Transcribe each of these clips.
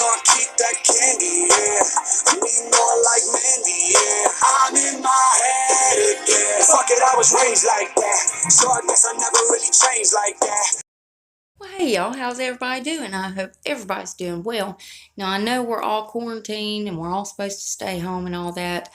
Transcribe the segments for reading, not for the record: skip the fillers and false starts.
know I keep that candy, yeah. Me more like Mandy, yeah. I'm in my head again. Fuck it, I was raised like that. So I guess I never really changed like that. Well, hey y'all, how's everybody doing? I hope everybody's doing well. Now, I know we're all quarantined and we're all supposed to stay home and all that.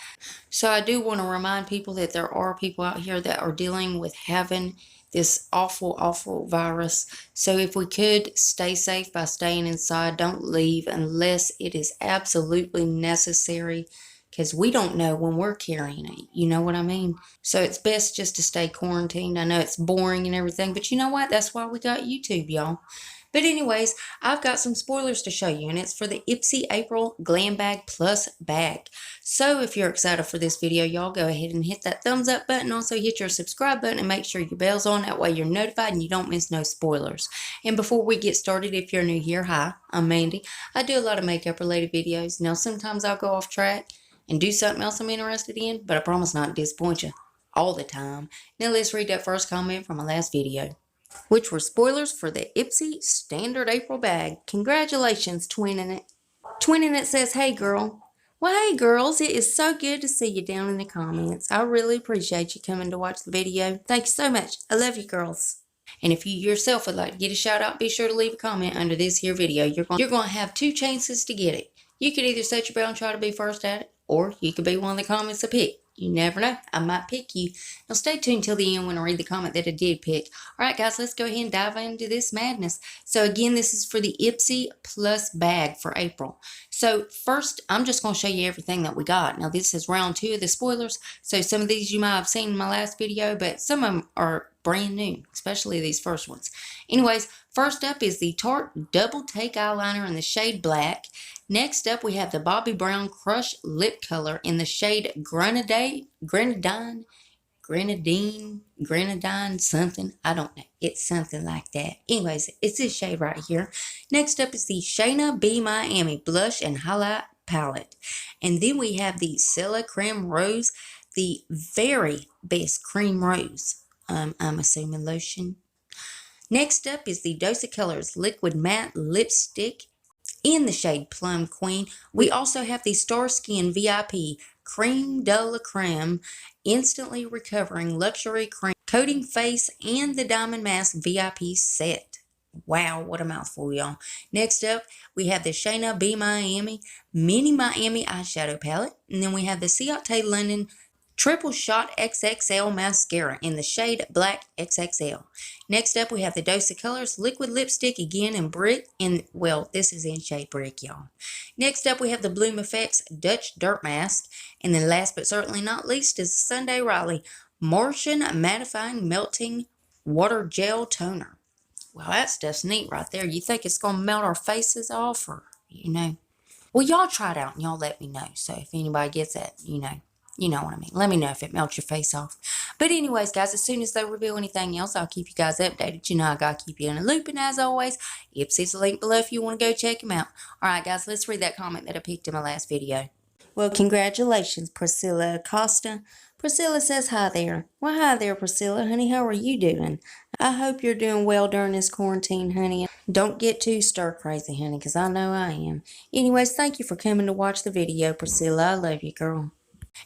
So I do want to remind people that there are people out here that are dealing with having this awful, awful virus. So if we could stay safe by staying inside, don't leave unless it is absolutely necessary, because we don't know when we're carrying it. You know what I mean? So it's best just to stay quarantined. I know it's boring and everything, but you know what? That's why we got YouTube, y'all. But anyways, I've got some spoilers to show you, and it's for the Ipsy April GlamBag Plus bag. So if you're excited for this video, y'all go ahead and hit that thumbs up button. Also hit your subscribe button and make sure your bell's on. That way you're notified and you don't miss no spoilers. And before we get started, if you're new here, hi, I'm Mandy. I do a lot of makeup related videos. Now sometimes I'll go off track and do something else I'm interested in, but I promise not to disappoint you all the time. Now let's read that first comment from my last video, which were spoilers for the Ipsy Standard April bag. Congratulations, Twinning It. Twinning It says, hey girl. Well, hey girls, it is so good to see you down in the comments. I really appreciate you coming to watch the video. Thank you so much. I love you girls. And if you yourself would like to get a shout out, be sure to leave a comment under this here video. You're going to have 2 chances to get it. You could either set your bell and try to be first at it, or you could be one of the comments I pick. You never know. I might pick you. Now stay tuned till the end when I read the comment that I did pick. Alright guys, let's go ahead and dive into this madness. So again, this is for the Ipsy Plus bag for April. So first, I'm just going to show you everything that we got. Now this is round 2 of the spoilers. So some of these you might have seen in my last video, but some of them are brand new, especially these first ones. Anyways, first up is the Tarte Double Take Eyeliner in the shade Black. Next up, we have the Bobbi Brown Crush Lip Color in the shade Grenadine, something. I don't know. It's something like that. Anyways, it's this shade right here. Next up is the Shayna B Miami Blush and Highlight Palette. And then we have the Cella Creme Rose, the very best cream rose. I'm assuming lotion. Next up is the Dose of Colors Liquid Matte Lipstick in the shade Plum Queen. We also have the Star Skin VIP Creme de la Creme Instantly Recovering Luxury Cream Coating Face and the Diamond Mask VIP set. Wow, what a mouthful, y'all. Next up, we have the Shayna B Miami Mini Miami Eyeshadow Palette. And then we have the Ciate London Triple Shot XXL Mascara in the shade Black XXL. Next up, we have the Dose of Colors Liquid Lipstick, again in Brick. Well, this is in shade Brick, y'all. Next up, we have the Bloom Effects Dutch Dirt Mask. And then last but certainly not least is the Sunday Riley Martian Mattifying Melting Water Gel Toner. Well, that stuff's neat right there. You think it's going to melt our faces off, or, you know? Well, y'all try it out and y'all let me know. So if anybody gets that, you know what I mean. Let me know if it melts your face off. But anyways, guys, as soon as they reveal anything else, I'll keep you guys updated. You know I got to keep you in a loop. And as always, Ipsy's link below if you want to go check him out. Alright, guys, let's read that comment that I picked in my last video. Well, congratulations, Priscilla Acosta. Priscilla says hi there. Well, hi there, Priscilla. Honey, how are you doing? I hope you're doing well during this quarantine, honey. Don't get too stir crazy, honey, because I know I am. Anyways, thank you for coming to watch the video, Priscilla. I love you, girl.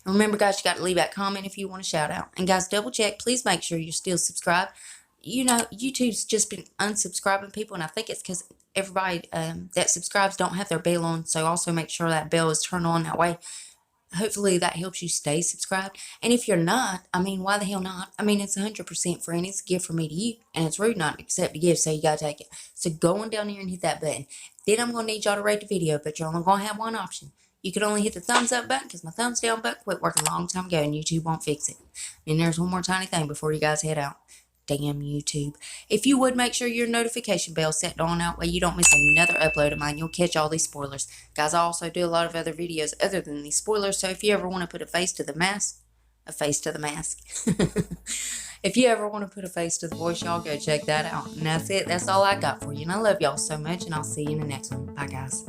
And remember, guys, you got to leave that comment if you want a shout out. And guys, double check. Please make sure you're still subscribed. You know, YouTube's just been unsubscribing people, and I think it's because everybody that subscribes don't have their bell on. So also make sure that bell is turned on. That way, hopefully that helps you stay subscribed. And if you're not, I mean, why the hell not? I mean, it's 100% free, and it's a gift from me to you. And it's rude not to accept a gift, so you got to take it. So go on down here and hit that button. Then I'm going to need y'all to rate the video, but you're only going to have one option. You could only hit the thumbs up button because my thumbs down button quit working a long time ago and YouTube won't fix it. And there's one more tiny thing before you guys head out. Damn YouTube. If you would, make sure your notification bell set on out way you don't miss another upload of mine. You'll catch all these spoilers. Guys, I also do a lot of other videos other than these spoilers. So if you ever want to put a face to the mask, if you ever want to put a face to the voice, y'all go check that out. And that's it. That's all I got for you. And I love y'all so much. And I'll see you in the next one. Bye, guys.